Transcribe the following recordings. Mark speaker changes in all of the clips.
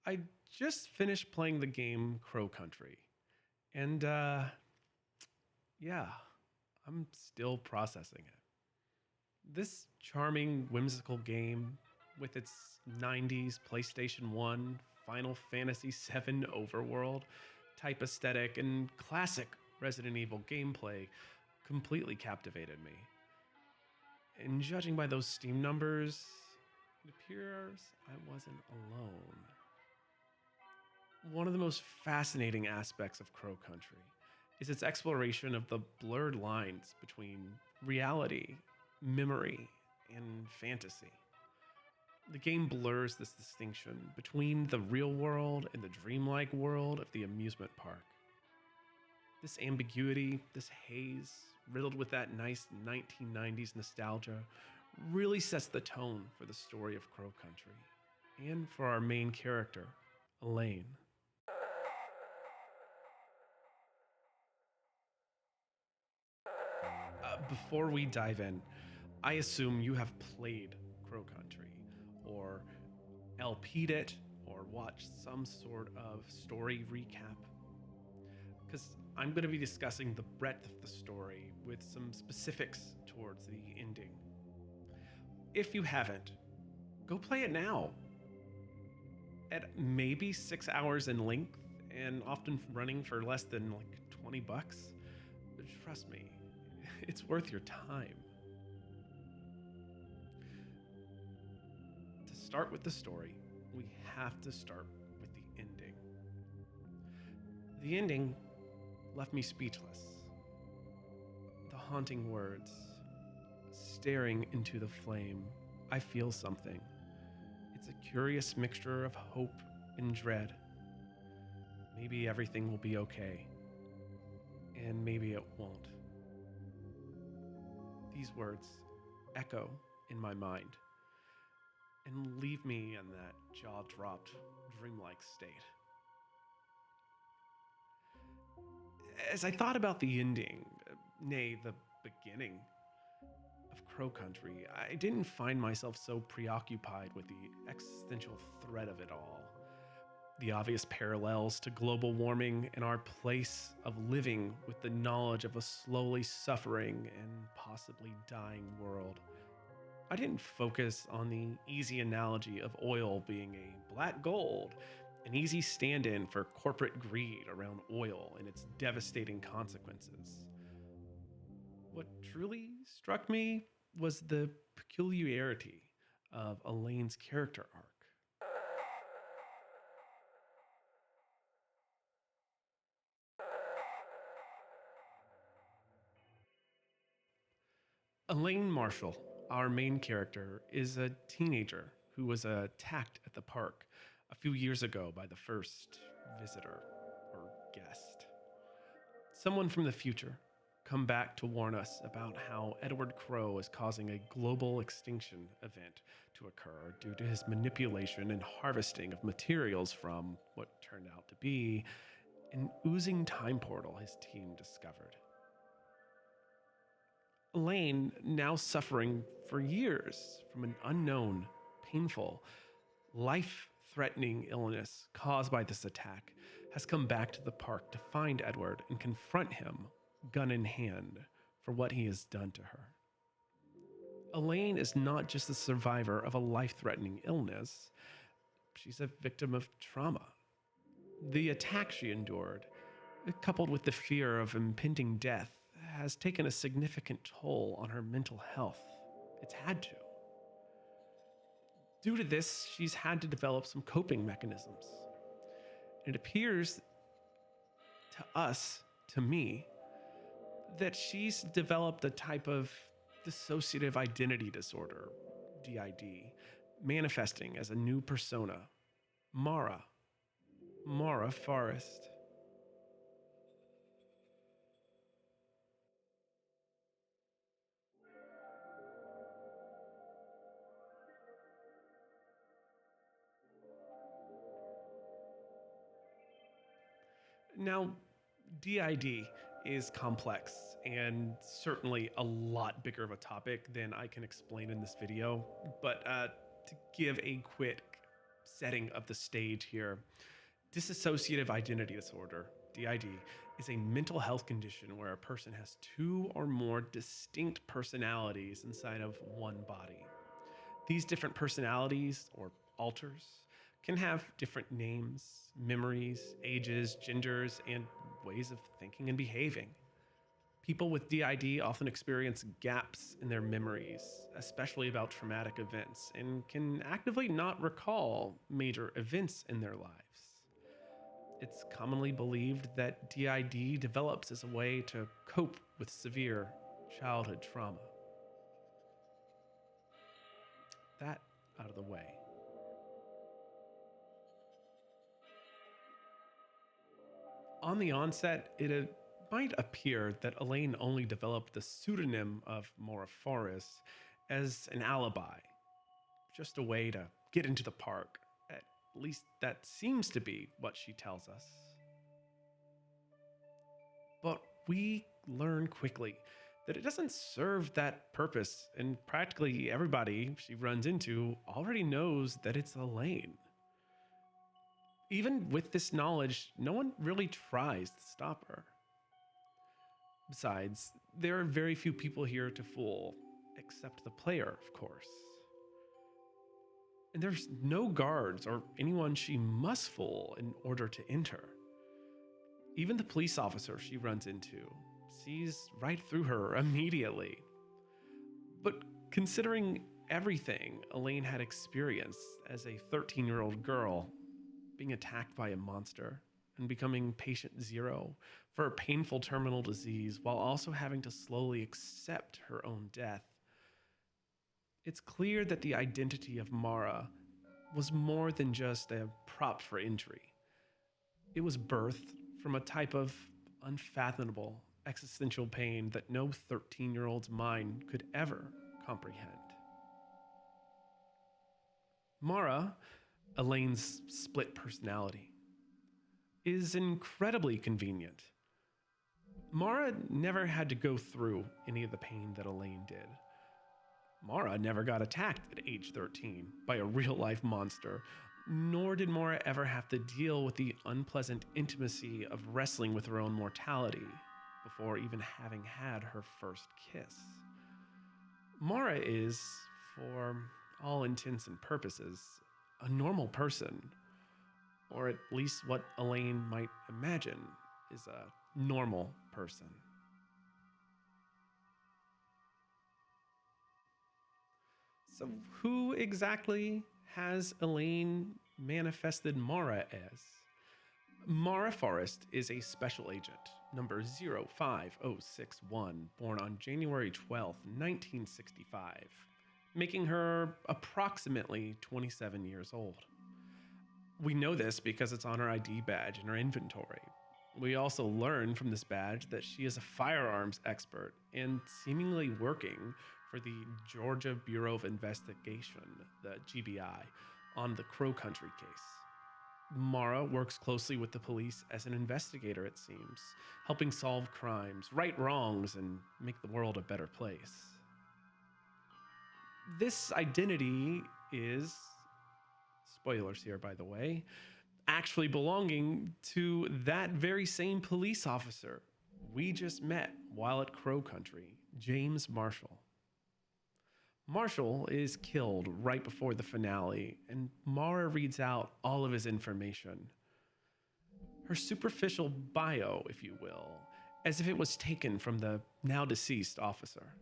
Speaker 1: I just finished playing the game Crow Country. And yeah, I'm still processing it. This charming, whimsical game with its 90s PlayStation 1 Final Fantasy VII overworld type aesthetic and classic Resident Evil gameplay completely captivated me. And judging by those Steam numbers, it appears I wasn't alone. One of the most fascinating aspects of Crow Country is its exploration of the blurred lines between reality, memory, and fantasy. The game blurs this distinction between the real world and the dreamlike world of the amusement park. This ambiguity, this haze, riddled with that nice 1990s nostalgia, really sets the tone for the story of Crow Country and for our main character, Elaine. Before we dive in, I assume you have played Crow Country, or LP'd it, or watched some sort of story recap. Because I'm going to be discussing the breadth of the story with some specifics towards the ending. If you haven't, go play it now. At maybe 6 hours in length and often running for less than like 20 bucks, trust me, it's worth your time. To start with the story, we have to start with the ending. The ending left me speechless. The haunting words, staring into the flame, I feel something. It's a curious mixture of hope and dread. Maybe everything will be okay, and maybe it won't. These words echo in my mind and leave me in that jaw-dropped, dreamlike state. As I thought about the ending, nay, the beginning of Crow Country, I didn't find myself so preoccupied with the existential threat of it all. The obvious parallels to global warming and our place of living with the knowledge of a slowly suffering and possibly dying world. I didn't focus on the easy analogy of oil being a black gold, an easy stand-in for corporate greed around oil and its devastating consequences. What truly struck me was the peculiarity of Elaine's character arc. Elaine Marshall, our main character, is a teenager who was attacked at the park a few years ago by the first visitor or guest. Someone from the future come back to warn us about how Edward Crow is causing a global extinction event to occur due to his manipulation and harvesting of materials from what turned out to be an oozing time portal his team discovered. Elaine, now suffering for years from an unknown, painful, life threatening illness caused by this attack, has come back to the park to find Edward and confront him, gun in hand, for what he has done to her. Elaine is not just the survivor of a life threatening illness, she's a victim of trauma. The attack she endured, coupled with the fear of impending death, has taken a significant toll on her mental health. It's had to. Due to this, she's had to develop some coping mechanisms. It appears to us, to me, that she's developed a type of dissociative identity disorder, DID, manifesting as a new persona, Mara Forrest. Now, DID is complex and certainly a lot bigger of a topic than I can explain in this video, but to give a quick setting of the stage here. Dissociative identity disorder, DID, is a mental health condition where a person has two or more distinct personalities inside of one body. These different personalities, or alters, can have different names, memories, ages, genders, and ways of thinking and behaving. People with DID often experience gaps in their memories, especially about traumatic events, and can actively not recall major events in their lives. It's commonly believed that DID develops as a way to cope with severe childhood trauma. That out of the way. On the onset, it might appear that Elaine only developed the pseudonym of Maura Forrest as an alibi, just a way to get into the park. At least that seems to be what she tells us. But we learn quickly that it doesn't serve that purpose, and practically everybody she runs into already knows that it's Elaine. Even with this knowledge, no one really tries to stop her. Besides, there are very few people here to fool, except the player, of course. And there's no guards or anyone she must fool in order to enter. Even the police officer she runs into sees right through her immediately. But considering everything Elaine had experienced as a 13-year-old girl, being attacked by a monster and becoming patient zero for a painful terminal disease while also having to slowly accept her own death, it's clear that the identity of Mara was more than just a prop for injury. It was birthed from a type of unfathomable existential pain that no 13-year-old's mind could ever comprehend. Mara, Elaine's split personality, is incredibly convenient. Mara never had to go through any of the pain that Elaine did. Mara never got attacked at age 13 by a real-life monster, nor did Mara ever have to deal with the unpleasant intimacy of wrestling with her own mortality before even having had her first kiss. Mara is, for all intents and purposes, a normal person, or at least what Elaine might imagine is a normal person. So, who exactly has Elaine manifested Mara as? Mara Forrest is a special agent, number 05061, born on January 12, 1965, making her approximately 27 years old. We know this because it's on her ID badge in her inventory. We also learn from this badge that she is a firearms expert and seemingly working for the Georgia Bureau of Investigation, the GBI, on the Crow Country case. Mara works closely with the police as an investigator, it seems, helping solve crimes, right wrongs, and make the world a better place. This identity is, spoilers here by the way, actually belonging to that very same police officer we just met while at Crow Country, James Marshall. Marshall is killed right before the finale, and Mara reads out all of his information. Her superficial bio, if you will, as if it was taken from the now deceased officer.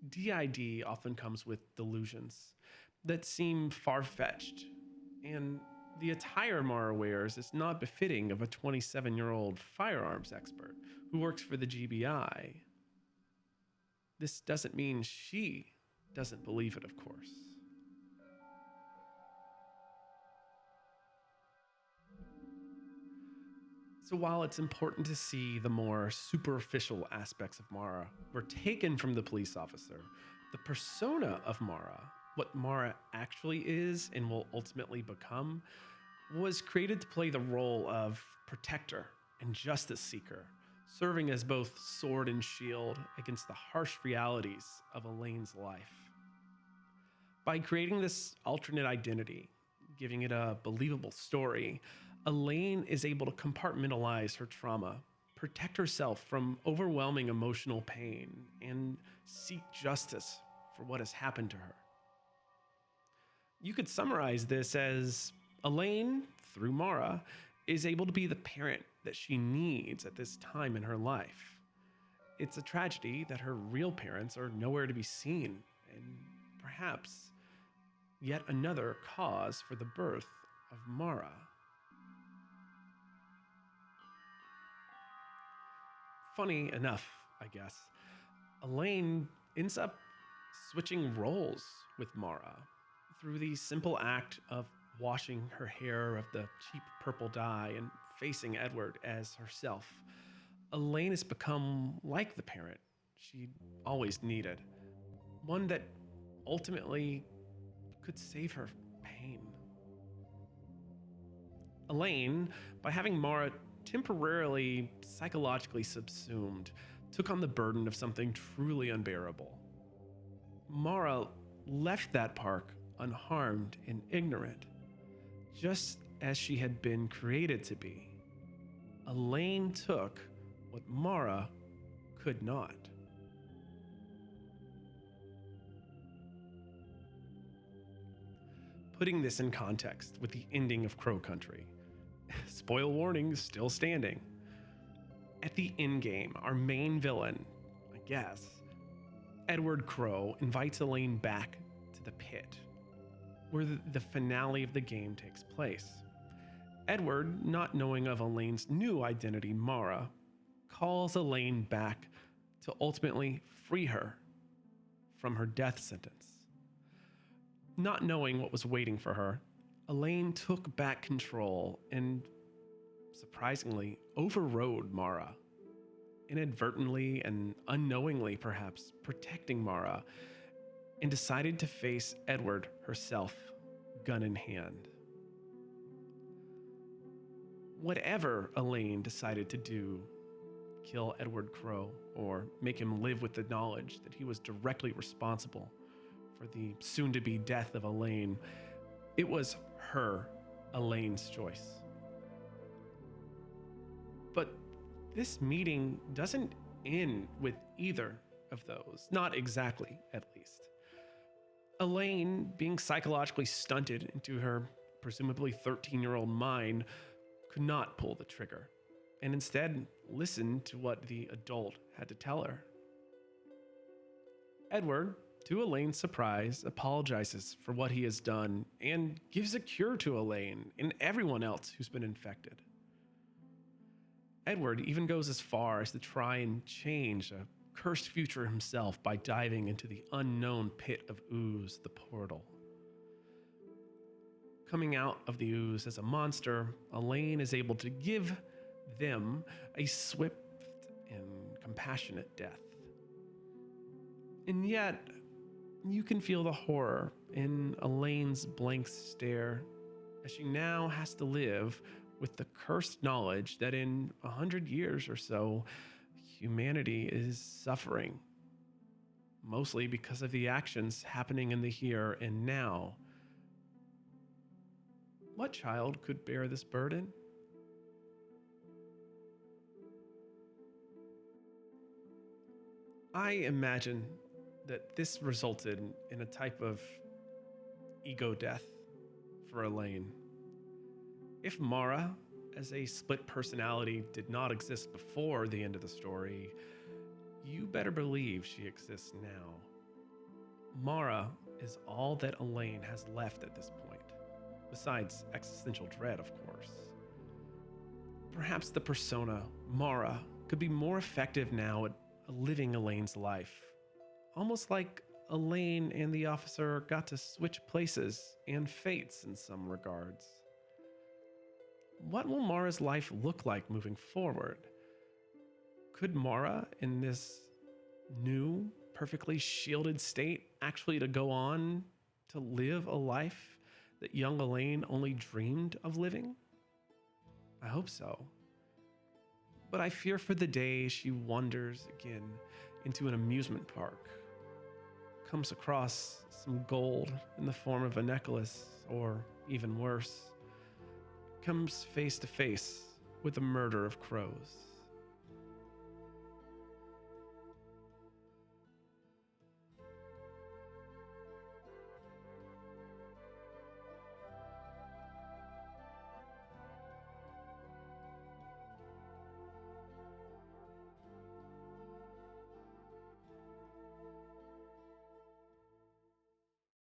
Speaker 1: DID often comes with delusions that seem far-fetched, and the attire Mara wears is not befitting of a 27-year-old firearms expert who works for the GBI. This doesn't mean she doesn't believe it, of course. So while it's important to see the more superficial aspects of Mara were taken from the police officer, the persona of Mara, what Mara actually is and will ultimately become, was created to play the role of protector and justice seeker, serving as both sword and shield against the harsh realities of Elaine's life. By creating this alternate identity, giving it a believable story, Elaine is able to compartmentalize her trauma, protect herself from overwhelming emotional pain, and seek justice for what has happened to her. You could summarize this as Elaine, through Mara, is able to be the parent that she needs at this time in her life. It's a tragedy that her real parents are nowhere to be seen, and perhaps yet another cause for the birth of Mara. Funny enough, I guess, Elaine ends up switching roles with Mara through the simple act of washing her hair of the cheap purple dye and facing Edward as herself. Elaine has become like the parent she always needed, one that ultimately could save her pain. Elaine, by having Mara temporarily psychologically subsumed, took on the burden of something truly unbearable. Mara left that park unharmed and ignorant, just as she had been created to be. Elaine took what Mara could not. Putting this in context with the ending of Crow Country, spoil warning still standing. At the endgame, our main villain, I guess, Edward Crow, invites Elaine back to the pit, where the finale of the game takes place. Edward, not knowing of Elaine's new identity, Mara, calls Elaine back to ultimately free her from her death sentence. Not knowing what was waiting for her, Elaine took back control and, surprisingly, overrode Mara, inadvertently and unknowingly perhaps protecting Mara, and decided to face Edward herself, gun in hand. Whatever Elaine decided to do, kill Edward Crow or make him live with the knowledge that he was directly responsible for the soon-to-be death of Elaine, it was her, Elaine's choice. But this meeting doesn't end with either of those, not exactly, at least. Elaine, being psychologically stunted into her presumably 13-year-old mind, could not pull the trigger, and instead listened to what the adult had to tell her. Edward, to Elaine's surprise, apologizes for what he has done and gives a cure to Elaine and everyone else who's been infected. Edward even goes as far as to try and change a cursed future himself by diving into the unknown pit of ooze, the portal. Coming out of the ooze as a monster, Elaine is able to give them a swift and compassionate death. And yet, you can feel the horror in Elaine's blank stare as she now has to live with the cursed knowledge that in 100 years or so, humanity is suffering, mostly because of the actions happening in the here and now. What child could bear this burden? I imagine that this resulted in a type of ego death for Elaine. If Mara, as a split personality, did not exist before the end of the story, you better believe she exists now. Mara is all that Elaine has left at this point, besides existential dread, of course. Perhaps the persona, Mara, could be more effective now at living Elaine's life. Almost like Elaine and the officer got to switch places and fates in some regards. What will Mara's life look like moving forward? Could Mara, in this new, perfectly shielded state, actually to go on to live a life that young Elaine only dreamed of living? I hope so. But I fear for the day she wanders again into an amusement park, comes across some gold in the form of a necklace, or even worse, comes face to face with the murder of crows.